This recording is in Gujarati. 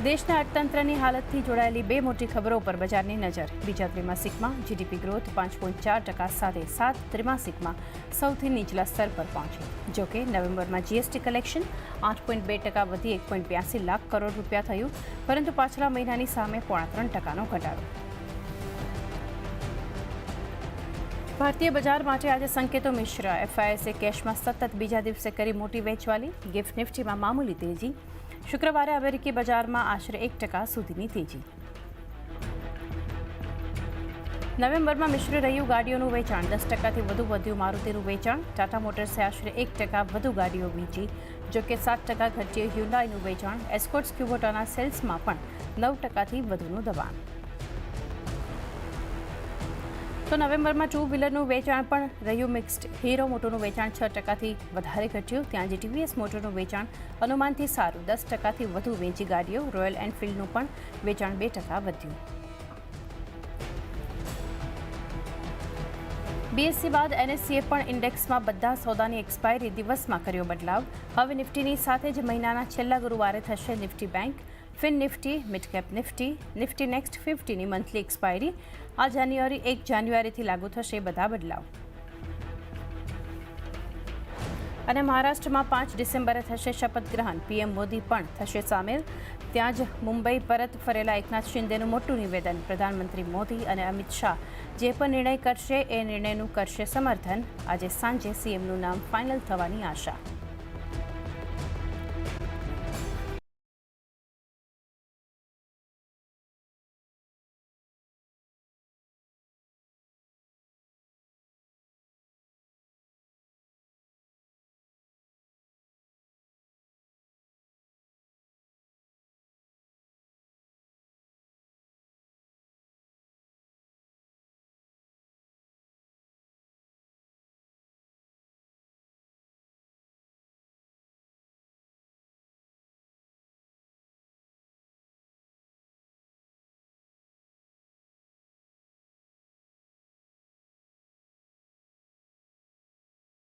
દેશના અર્થતંત્રની હાલતથી જોડાયેલી બે મોટી ખબરો પર બજારની નજર। બીજા ત્રિમાસિકમાં જીડીપી ગ્રોથ 5.4% સાથે 7 ત્રિમાસિકમાં સૌથી નીચલા સ્તર પર પહોંચી। જોકે નવેમ્બરમાં જીએસટી કલેક્શન 8.2% વધી 1.82 લાખ કરોડ રૂપિયા થયું, પરંતુ પાછલા મહિનાની સામે 3.5%નો ઘટાડો। ભારતીય બજાર માટે આજે સંકેતો મિશ્ર। એફઆઈએસે કેશમાં સતત બીજા દિવસે કરી મોટી વેચવાલી। ગિફ્ટ નિફ્ટીમાં મામૂલી તેજી। શુક્રવારે અમેરિકી બજારમાં આશરે 1% સુધીની તેજી। નવેમ્બરમાં મિશ્ર રહ્યું ગાડીઓનું વેચાણ। 10%થી વધુ વધ્યું મારુતિનું વેચાણ। ટાટા મોટર્સે આશરે 1% વધુ ગાડીઓ વેચી, જોકે 7% ઘટ્યું હ્યુન્ડાઈનું વેચાણ। એસ્કોર્ટ્સ ક્યુબોટાના સેલ્સમાં પણ 9%થી વધુનું દબાણ। તો નવેમ્બરમાં ટુ વ્હીલરનું વેચાણ પણ રહ્યું મિક્સ્ડ। હીરો મોટોનું વેચાણ 6%થી વધારે ઘટ્યું, ત્યાં જે ટીવીએસ મોટરનું વેચાણ અનુમાનથી સારું 10%થી વધુ વેચી ગાડીઓ। રોયલ એનફિલ્ડનું પણ વેચાણ 2% વધ્યું। બીએસસી બાદ એનએસસીએ પણ ઇન્ડેક્સમાં બધા સોદાની એક્સપાયરી દિવસમાં કર્યો બદલાવ। હવે નિફ્ટીની સાથે જ મહિનાના છેલ્લા ગુરુવારે થશે Nifty bank, fin Nifty, mid cap Nifty, Nifty next 50ની મંથલી એક્સપાયરી। આ જાન્યુઆરી 1 જાન્યુઆરીથી લાગુ થશે બધા બદલાવ। અને મહારાષ્ટ્રમાં 5 ડિસેમ્બરે થશે શપથ ગ્રહણ। પીએમ મોદી પણ થશે સામેલ। ત્યાં જ મુંબઈ પરત ફરેલા એકનાથ શિંદેનું મોટું નિવેદન। પ્રધાનમંત્રી મોદી અને અમિત શાહ જે પણ નિર્ણય કરશે એ નિર્ણયનું કરશે સમર્થન। આજે સાંજે સીએમનું નામ ફાઇનલ થવાની આશા।